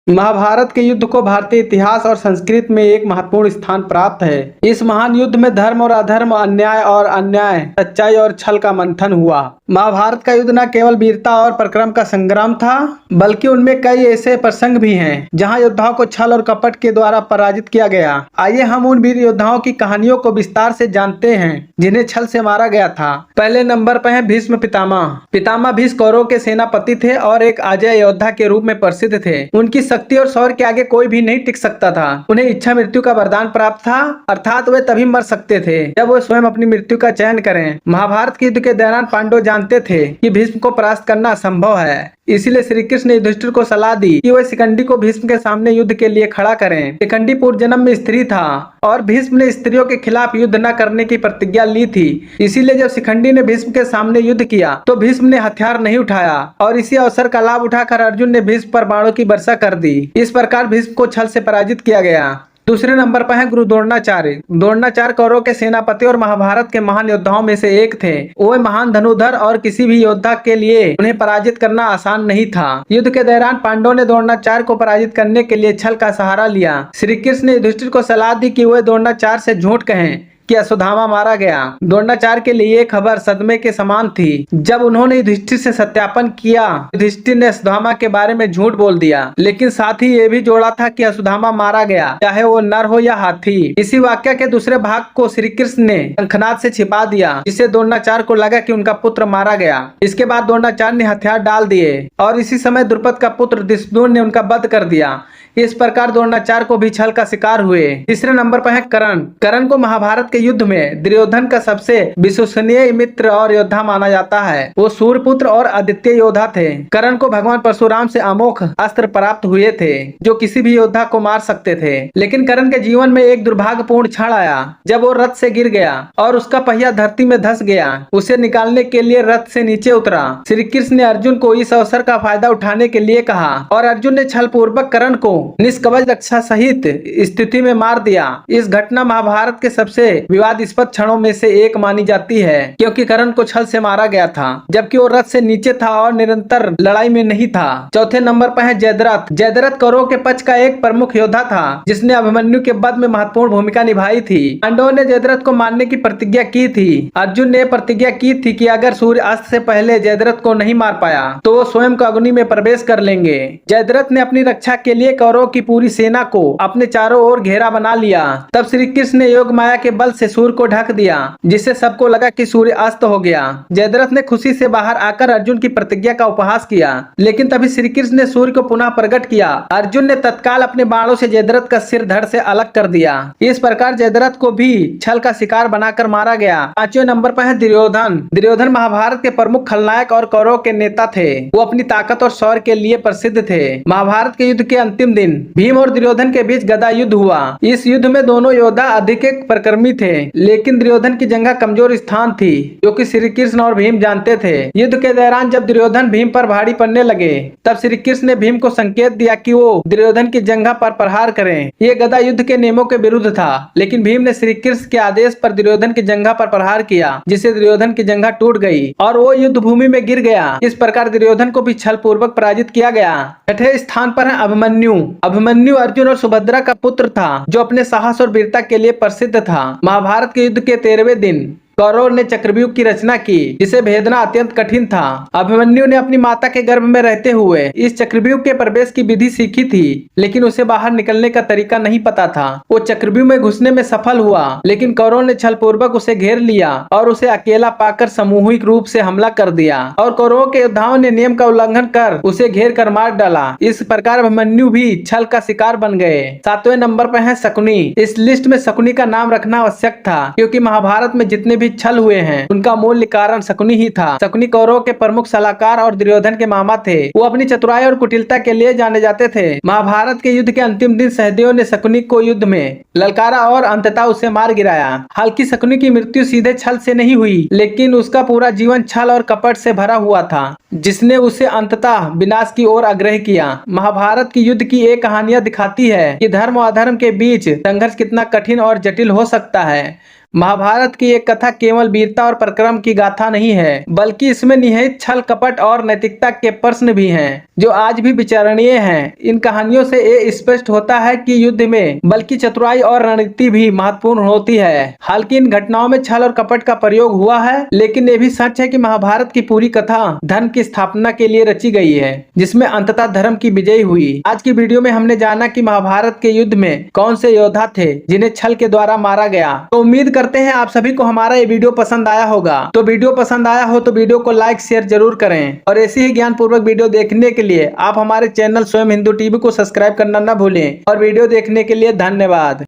महाभारत के युद्ध को भारतीय इतिहास और संस्कृति में एक महत्वपूर्ण स्थान प्राप्त है। इस महान युद्ध में धर्म और अधर्म, अन्याय और अन्याय, सच्चाई और छल का मंथन हुआ। महाभारत का युद्ध न केवल वीरता और पराक्रम का संग्राम था, बल्कि उनमें कई ऐसे प्रसंग भी हैं जहां योद्धाओं को छल और कपट के द्वारा पराजित किया गया। आइए हम उन वीर योद्धाओं की कहानियों को विस्तार से जानते हैं जिन्हें छल से मारा गया था। पहले नंबर पर है भीष्म पितामह। पितामह भीष्म कौरवों के सेनापति थे और एक अजेय योद्धा के रूप में प्रसिद्ध थे। उनकी शक्ति और शौर्य के आगे कोई भी नहीं टिक सकता था। उन्हें इच्छा मृत्यु का वरदान प्राप्त था, अर्थात वे तभी मर सकते थे जब वो स्वयं अपनी मृत्यु का चयन करें। महाभारत के युद्ध के दौरान पांडव जानते थे कि भीष्म को परास्त करना असंभव है, इसीलिए श्री कृष्ण ने युधिष्ठिर को सलाह दी कि वे शिखंडी को भीष्म के सामने युद्ध के लिए खड़ा करें। शिखंडी पूर्व जन्म में स्त्री था और भीष्म ने स्त्रियों के खिलाफ युद्ध न करने की प्रतिज्ञा ली थी। इसीलिए जब शिखंडी ने भीष्म के सामने युद्ध किया तो भीष्म ने हथियार नहीं उठाया और इसी अवसर का लाभ उठाकर अर्जुन ने भीष्म पर बाणों की वर्षा कर दी। इस प्रकार भीष्म को छल से पराजित किया गया। दूसरे नंबर पर है गुरु द्रोणाचार्य। द्रोणाचार्य कौरवों के सेनापति और महाभारत के महान योद्धाओं में से एक थे। वो महान धनुर्धर और किसी भी योद्धा के लिए उन्हें पराजित करना आसान नहीं था। युद्ध के दौरान पांडवों ने द्रोणाचार्य को पराजित करने के लिए छल का सहारा लिया। श्री कृष्ण ने युधिष्ठिर को सलाह दी कि वे द्रोणाचार्य से झूठ कहें कि अश्वत्थामा मारा गया। द्रोणाचार्य के लिए ये खबर सदमे के समान थी। जब उन्होंने युधिष्ठिर से सत्यापन किया, युधिष्ठिर ने अश्वत्थामा के बारे में झूठ बोल दिया, लेकिन साथ ही ये भी जोड़ा था कि अश्वत्थामा मारा गया, चाहे वो नर हो या हाथी। इसी वाक्य के दूसरे भाग को श्री कृष्ण ने शंखनाद से छिपा दिया, जिससे द्रोणाचार्य को लगा कि उनका पुत्र मारा गया। इसके बाद द्रोणाचार्य ने हथियार डाल दिए और इसी समय द्रुपद का पुत्र दुष्योधन ने उनका वध कर दिया। इस प्रकार द्रोणाचार्य को भी छल का शिकार हुए। तीसरे नंबर पर है कर्ण। कर्ण को महाभारत के युद्ध में दुर्योधन का सबसे विश्वसनीय मित्र और योद्धा माना जाता है। वो सूर्यपुत्र और अद्वितीय योद्धा थे। कर्ण को भगवान परशुराम से अमोघ अस्त्र प्राप्त हुए थे जो किसी भी योद्धा को मार सकते थे। लेकिन कर्ण के जीवन में एक दुर्भाग्यपूर्ण क्षण आया जब वो रथ से गिर गया और उसका पहिया धरती में धंस गया। उसे निकालने के लिए रथ से नीचे उतरा। श्री कृष्ण ने अर्जुन को इस अवसर का फायदा उठाने के लिए कहा और अर्जुन ने छल पूर्वक कर्ण को निष्कवच रक्षा सहित स्थिति में मार दिया। इस घटना महाभारत के सबसे विवादास्पद क्षणों में से एक मानी जाती है, क्योंकि कर्ण को छल से मारा गया था जबकि वो रथ से नीचे था और निरंतर लड़ाई में नहीं था। चौथे नंबर पर है जयद्रथ। जयद्रथ कौरवों के पक्ष का एक प्रमुख योद्धा था जिसने अभिमन्यु के वध में महत्वपूर्ण भूमिका निभाई थी। पांडवों ने जयद्रथ को मारने की प्रतिज्ञा की थी। अर्जुन ने प्रतिज्ञा की थी कि अगर सूर्य अस्त से पहले जयद्रथ को नहीं मार पाया तो वो स्वयं को अग्नि में प्रवेश कर लेंगे। जयद्रथ ने अपनी रक्षा के लिए कौरवों की पूरी सेना को अपने चारों ओर घेरा बना लिया। तब श्री कृष्ण ने योग माया के बल से सूर्य को ढक दिया, जिससे सबको लगा कि सूर्य अस्त हो गया। जयद्रथ ने खुशी से बाहर आकर अर्जुन की प्रतिज्ञा का उपहास किया, लेकिन तभी श्री कृष्ण ने सूर्य को पुनः प्रकट किया। अर्जुन ने तत्काल अपने बाणों से जयद्रथ का सिर धड़ से अलग कर दिया। इस प्रकार जयद्रथ को भी छल का शिकार बनाकर मारा गया। पांचवें नंबर पर है दुर्योधन। दुर्योधन महाभारत के प्रमुख खलनायक और कौरवों के नेता थे। वो अपनी ताकत और शौर्य के लिए प्रसिद्ध थे। महाभारत के युद्ध के अंतिम दिन भीम और दुर्योधन के बीच गदा युद्ध हुआ। इस युद्ध में दोनों योद्धा अधिक पराक्रमी थे, लेकिन दुर्योधन की जंघा कमजोर स्थान थी जो कि श्री कृष्ण और भीम जानते थे। युद्ध के दौरान जब दुर्योधन भीम पर भारी पड़ने लगे तब श्री कृष्ण ने भीम को संकेत दिया कि वो दुर्योधन की जंघा पर प्रहार करें। ये गदा युद्ध के नियमों के विरुद्ध था, लेकिन भीम ने श्री कृष्ण के आदेश पर दुर्योधन की जंघा पर प्रहार किया, जिससे दुर्योधन की जंघा टूट गई और वो युद्ध भूमि में गिर गया। इस प्रकार दुर्योधन को भी छल पूर्वक पराजित किया गया। छठे स्थान पर है अभिमन्यु। अभिमन्यु अर्जुन और सुभद्रा का पुत्र था जो अपने साहस और वीरता के लिए प्रसिद्ध था। महाभारत के युद्ध के 13वें दिन कौरवों ने चक्रव्यूह की रचना की, जिसे भेदना अत्यंत कठिन था। अभिमन्यु ने अपनी माता के गर्भ में रहते हुए इस चक्रव्यूह के प्रवेश की विधि सीखी थी, लेकिन उसे बाहर निकलने का तरीका नहीं पता था। वो चक्रव्यूह में घुसने में सफल हुआ, लेकिन कौरवों ने छल पूर्वक उसे घेर लिया और उसे अकेला पाकर सामूहिक रूप से हमला कर दिया और कौरवों के योद्धाओं ने नियम का उल्लंघन कर उसे घेर कर मार डाला। इस प्रकार अभिमन्यु भी छल का शिकार बन गए। सातवें नंबर पर है शकुनी। इस लिस्ट में शकुनी का नाम रखना आवश्यक था, क्योंकि महाभारत में जितने भी छल हुए हैं उनका मूल कारण शकुनी ही था। शकुनी कौरवों के प्रमुख सलाहकार और दुर्योधन के मामा थे। वो अपनी चतुराई और कुटिलता के लिए जाने जाते थे। महाभारत के युद्ध के अंतिम दिन सहदेव ने शकुनी को युद्ध में ललकारा और अंततः उसे मार गिराया। हालांकि शकुनी की मृत्यु सीधे छल से नहीं हुई, लेकिन उसका पूरा जीवन छल और कपट से भरा हुआ था, जिसने उसे अंततः विनाश की ओर आग्रह किया। महाभारत की युद्ध की एक कहानियां दिखाती है कि धर्म और अधर्म के बीच संघर्ष कितना कठिन और जटिल हो सकता है। महाभारत की एक कथा केवल वीरता और पराक्रम की गाथा नहीं है, बल्कि इसमें निहित छल कपट और नैतिकता के प्रश्न भी हैं, जो आज भी विचारणीय हैं। इन कहानियों से ये स्पष्ट होता है कि युद्ध में बल्कि चतुराई और रणनीति भी महत्वपूर्ण होती है। हालांकि इन घटनाओं में छल और कपट का प्रयोग हुआ है, लेकिन ये भी सच है कि महाभारत की पूरी कथा धर्म की स्थापना के लिए रची गई है, जिसमें अंततः धर्म की विजय हुई। आज की वीडियो में हमने जाना कि महाभारत के युद्ध में कौन से योद्धा थे जिन्हें छल के द्वारा मारा गया। तो उम्मीद करते हैं आप सभी को हमारा ये वीडियो पसंद आया होगा। तो वीडियो पसंद आया हो तो वीडियो को लाइक शेयर जरूर करें, और ऐसी ही ज्ञान पूर्वक वीडियो देखने के लिए आप हमारे चैनल स्वयं हिंदू टीवी को सब्सक्राइब करना न भूलें। और वीडियो देखने के लिए धन्यवाद।